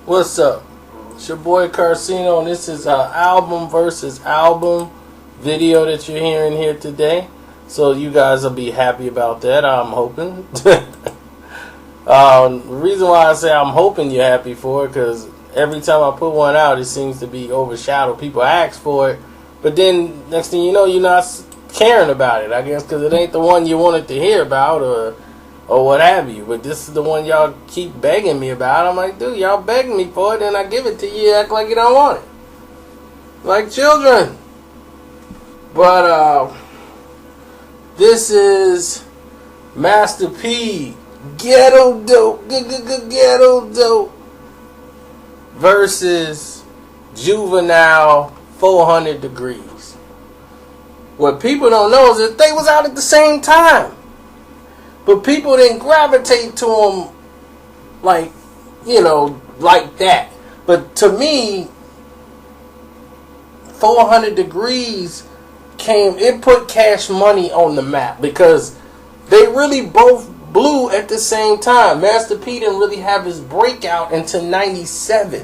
What's up? It's your boy Carcino, and this is our album versus album video that you're hearing here today. So you guys will be happy about that, I'm hoping. The reason why I say I'm hoping you're happy for it, because every time I put one out, it seems to be overshadowed. People ask for it, but then next thing you know, you're not caring about it, I guess, because it ain't the one you wanted to hear about or what have you. But this is the one y'all keep begging me about. I'm like, dude, y'all begging me for it, and I give it to you, act like you don't want it. Like children. But this is Master P Ghetto Dope, Ghetto Dope versus Juvenile 400 Degreez. What people don't know is that they was out at the same time. But people didn't gravitate to them like, like that. But to me, 400 Degreez it put Cash Money on the map because they really both blew at the same time. Master P didn't really have his breakout until 97.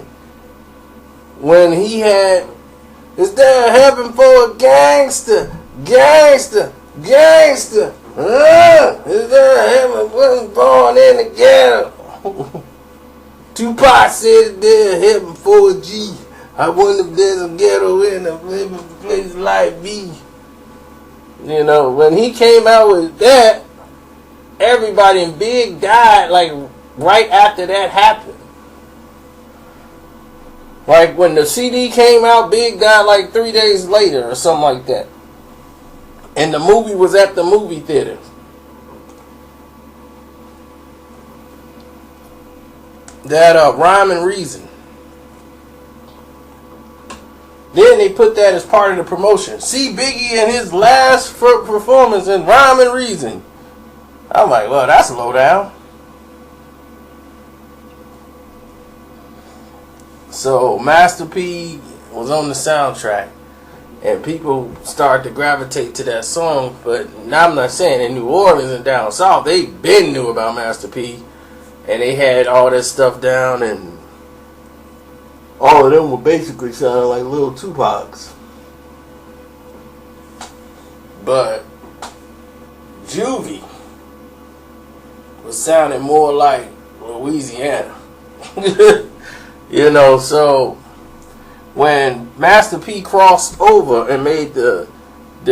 When he had, is there heaven for a gangster? Gangster, gangster. Is there heaven? Wasn't born in the ghetto. Tupac said there heaven for a G. I wonder if there's a ghetto in a place like me. When he came out with that, everybody in Big died like right after that happened. Like when the CD came out, Big died like 3 days later or something like that. And the movie was at the movie theater. That Rhyme and Reason. Then they put that as part of the promotion. See Biggie in his last performance in Rhyme and Reason. I'm like, well, that's low down. So Master P was on the soundtrack. And people started to gravitate to that song. But now I'm not saying in New Orleans and down south, they been knew about Master P. And they had all that stuff down. And all of them were basically sounding like little Tupacs. But Juvie was sounding more like Louisiana. So when Master P crossed over and made the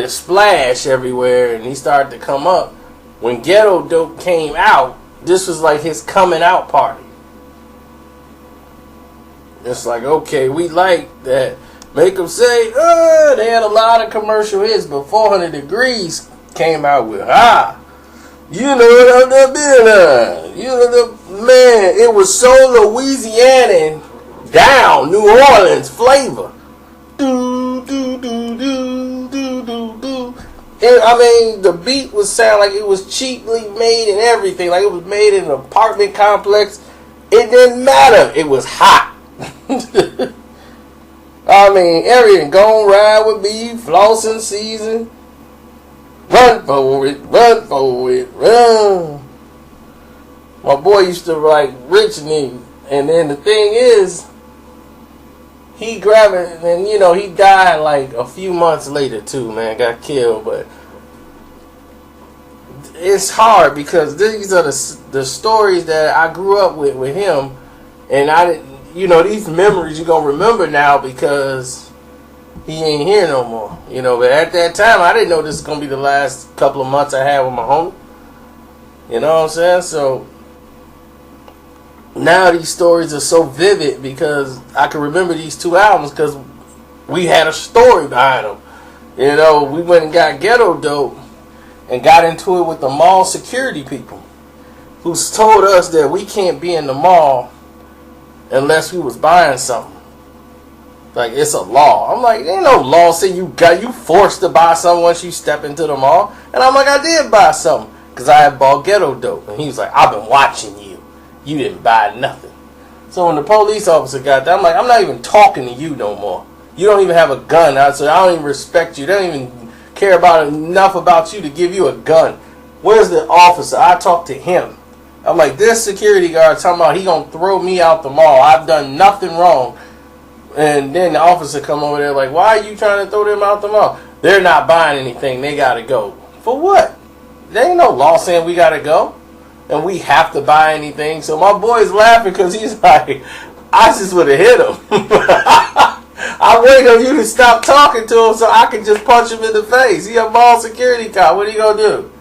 splash everywhere and he started to come up, when Ghetto Dope came out, this was like his coming out party. It's like, okay, we like that. Make them say, they had a lot of commercial hits, but 400 Degreez came out with, you know what I'm doing, man, it was so Louisiana down, New Orleans flavor. Do, do, do, do, do, do, do. And, the beat would sound like it was cheaply made and everything, like it was made in an apartment complex. It didn't matter, it was hot. Everything. Gon' ride with me, flossing season. Run for it, run for it, run. My boy used to write Rich Nigga. And then the thing is, he grabbed it, and he died like a few months later too, man. Got killed, but it's hard because these are the stories that I grew up with him, and I didn't. These memories you're going to remember now because he ain't here no more. But at that time, I didn't know this was going to be the last couple of months I had with my homie. You know what I'm saying? So now these stories are so vivid because I can remember these two albums because we had a story behind them. We went and got Ghetto Dope and got into it with the mall security people who told us that we can't be in the mall unless we was buying something. Like, it's a law. I'm like, ain't no law saying you forced to buy something once you step into the mall. And I'm like, I did buy something because I had bought Ghetto Dope. And he was like, I've been watching you. You didn't buy nothing. So when the police officer got that, I'm like, I'm not even talking to you no more. You don't even have a gun. So I don't even respect you. They don't even care about enough about you to give you a gun. Where's the officer? I talked to him. I'm like, this security guard talking about he gonna throw me out the mall. I've done nothing wrong. And then the officer come over there like, why are you trying to throw them out the mall? They're not buying anything. They gotta go. For what? There ain't no law saying we gotta go. And we have to buy anything. So my boy's laughing because he's like, I just would have hit him. I wait on you to stop talking to him so I can just punch him in the face. He a mall security cop. What are you gonna do?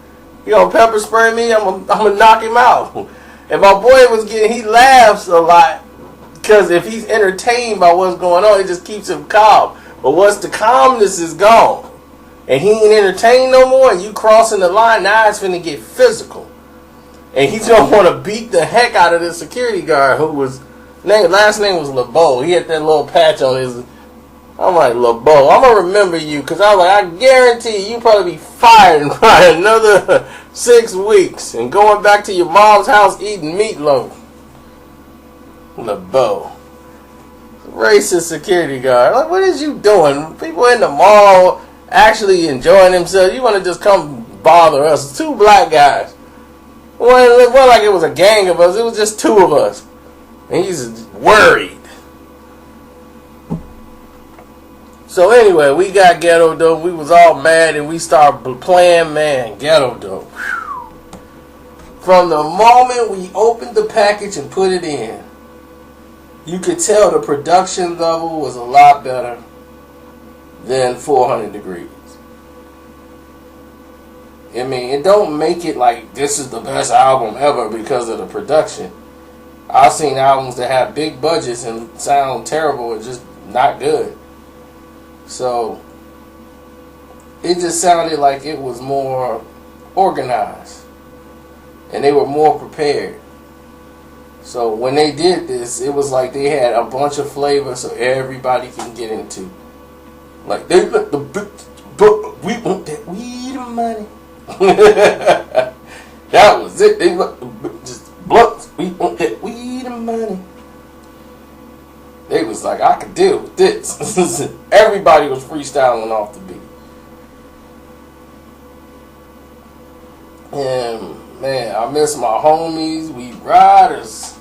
You gonna pepper spray me? I'm gonna knock him out. And my boy he laughs a lot because if he's entertained by what's going on, it just keeps him calm. But once the calmness is gone and he ain't entertained no more, and you crossing the line, now it's finna get physical. And he's gonna want to beat the heck out of this security guard who was last name was LeBeau. He had that little patch on his. I'm like, LeBeau, I'm gonna remember you because I was like, I guarantee you probably be fired in probably another 6 weeks and going back to your mom's house eating meatloaf. LeBeau, racist security guard. Like, what is you doing? People in the mall actually enjoying themselves. You want to just come bother us? 2 black guys. Well, it wasn't like it was a gang of us. It was just 2 of us. And he's worried. So anyway, we got Ghetto Dope. We was all mad and we started playing, man, Ghetto Dope. From the moment we opened the package and put it in, you could tell the production level was a lot better than 400 Degreez. I mean, it don't make it like this is the best album ever because of the production. I've seen albums that have big budgets and sound terrible or just not good. So, it just sounded like it was more organized. And they were more prepared. So, when they did this, it was like they had a bunch of flavors so everybody can get into. Like, we want that weed and money. That was it. They just blunts. We want that weed and money. They was like, I could deal with this. Everybody was freestyling off the beat. And man, I miss my homies. We riders.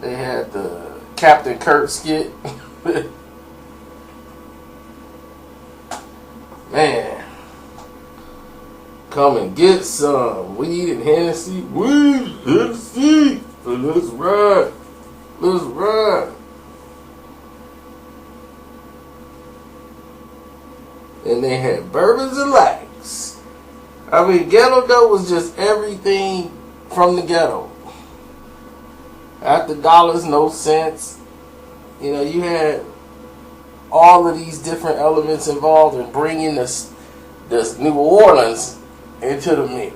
They had the Captain Kirk skit. Man. Come and get some weed and Hennessy. Weed, Hennessy. So let's ride. Let's ride. And they had bourbons and lights. I mean, Ghetto Dope was just everything from the ghetto. After dollars, no cents. You know, you had all of these different elements involved in bringing this New Orleans into the mix.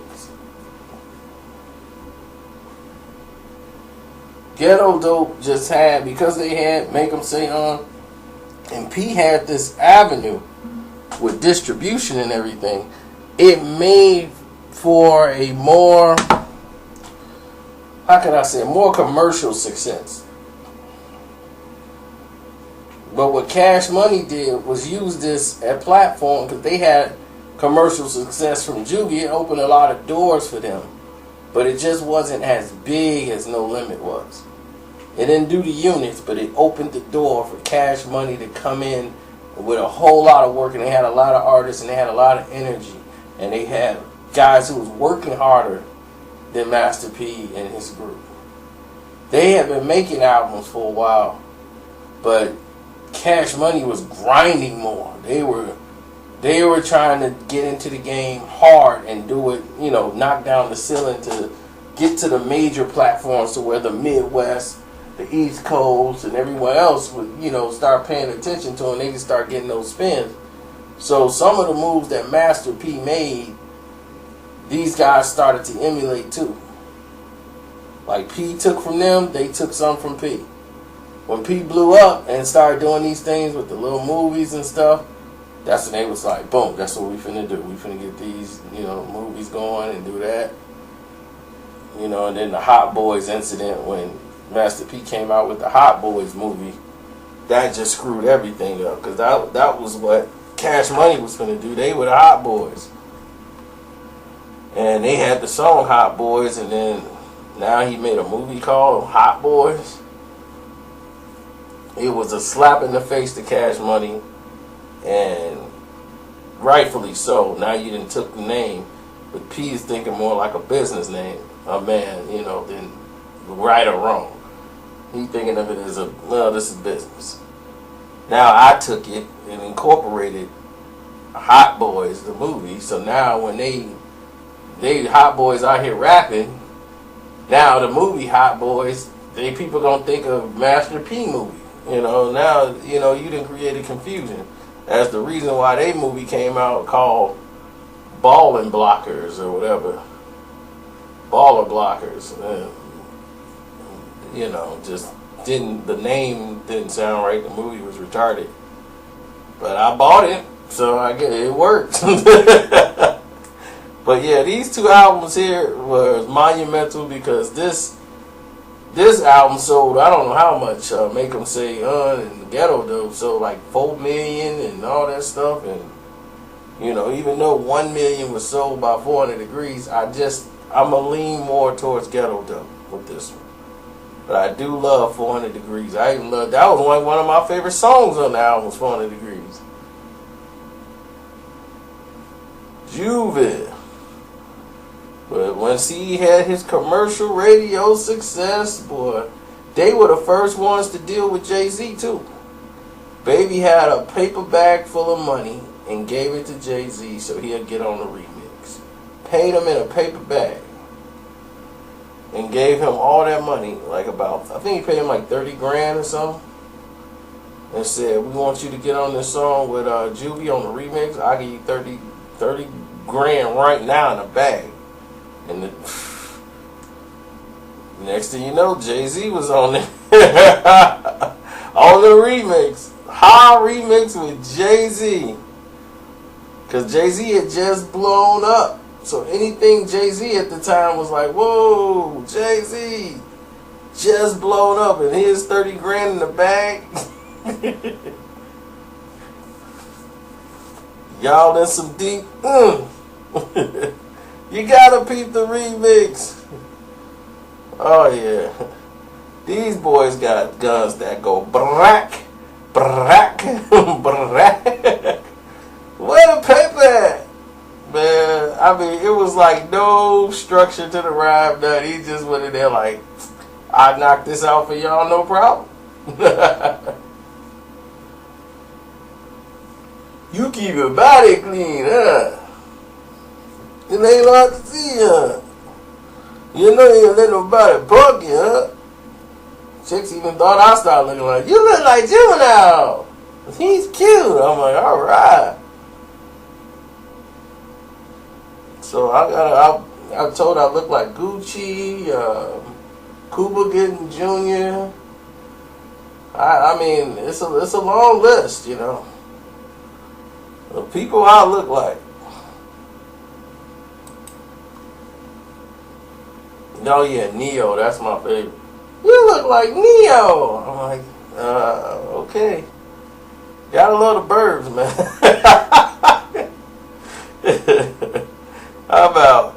Ghetto Dope just had, because they had Make 'Em Say and P had this avenue with distribution and everything, it made for a more, how can I say, more commercial success. But what Cash Money did was use this as platform because they had commercial success from Juvie. It opened a lot of doors for them. But it just wasn't as big as No Limit was. It didn't do the units, but it opened the door for Cash Money to come in with a whole lot of work. And they had a lot of artists and they had a lot of energy. And they had guys who was working harder than Master P and his group. They had been making albums for a while, but Cash Money was grinding more. They were trying to get into the game hard and do it, you know, knock down the ceiling to get to the major platforms to where the Midwest, the East Coast, and everyone else would, you know, start paying attention to them. They could start getting those spins. So some of the moves that Master P made, these guys started to emulate too. Like P took from them, they took some from P. When P blew up and started doing these things with the little movies and stuff, that's when they was like, boom, that's what we finna do. We finna get these, you know, movies going and do that. You know, and then the Hot Boys incident when Master P came out with the Hot Boys movie, that just screwed everything up. Because that was what Cash Money was finna do. They were the Hot Boys. And they had the song Hot Boys, and then now he made a movie called Hot Boys. It was a slap in the face to Cash Money, and rightfully so. Now you done took the name, but P is thinking more like a business name, a man, you know, than right or wrong. He thinking of it as this is business. Now I took it and incorporated Hot Boys, the movie. So now when they Hot Boys out here rapping, now the movie Hot Boys, people gonna think of Master P movie. You know, now, you know, you done created confusion. That's the reason why they movie came out called Ballin' Blockers or whatever. Baller Blockers. You know, just the name didn't sound right. The movie was retarded. But I bought it, so I guess it worked. But yeah, these two albums here were monumental because this album sold, I don't know how much, Make Them Say and Ghetto Dope sold like 4 million and all that stuff. And you know, even though 1 million was sold by 400 Degreez, I'm going to lean more towards Ghetto Dope with this one. But I do love 400 Degreez. I even love, that was one of my favorite songs on the album was 400 Degreez. Juvenile. But once he had his commercial radio success, boy, they were the first ones to deal with Jay-Z too. Baby had a paper bag full of money and gave it to Jay-Z so he'd get on the remix. Paid him in a paper bag and gave him all that money, like I think he paid him like 30 grand or something, and said, we want you to get on this song with Juvie on the remix. I'll give you 30 grand right now in a bag. And next thing you know, Jay-Z was on it. On the remix. High remix with Jay-Z. Because Jay-Z had just blown up. So anything Jay-Z at the time was like, whoa, Jay-Z just blown up. And here's 30 grand in the bag. Y'all in some deep. You gotta peep the remix. Oh yeah. These boys got guns that go brack, brack, brack. Where the paper at? Man, I mean, it was like no structure to the rhyme. None. He just went in there like, I knocked this out for y'all, no problem. You keep your body clean, huh? It ain't hard to see, huh? You know you ain't let nobody punk you, huh? Chicks even thought I started looking like, you look like Juvenile. He's cute. I'm like, all right. So I told I look like Gucci, Cuba Gooding Jr. I mean, it's a long list, you know. The people I look like. Oh yeah, Neo, that's my favorite. You look like Neo. I'm like, okay. Gotta love the Burbs, man. How about